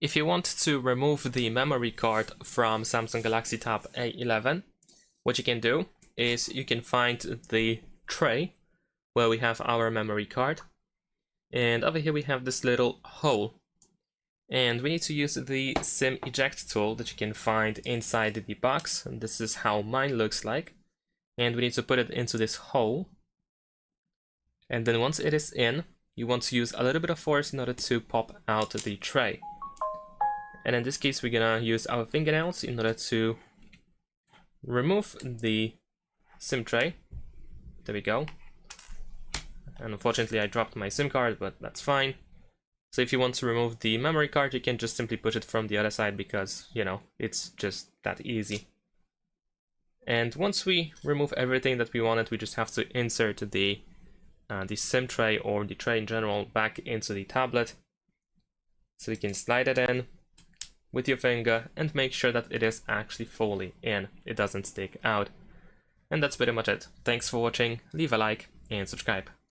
If you want to remove the memory card from Samsung Galaxy Tab A11, what you can do is you can find the tray where we have our memory card. And over here we have this little hole. And we need to use the SIM eject tool that you can find inside the box. And this is how mine looks like. And we need to put it into this hole. And then once it is in, you want to use a little bit of force in order to pop out the tray. And in this case, we're gonna use our fingernails in order to remove the SIM tray. There we go. And unfortunately, I dropped my SIM card, but that's fine. So if you want to remove the memory card, you can just simply push it from the other side because, you know, it's just that easy. And once we remove everything that we wanted, we just have to insert the SIM tray or the tray in general back into the tablet. So we can slide it in with your finger and make sure that it is actually fully in. It doesn't stick out. And that's pretty much it. Thanks for watching, leave a like and subscribe.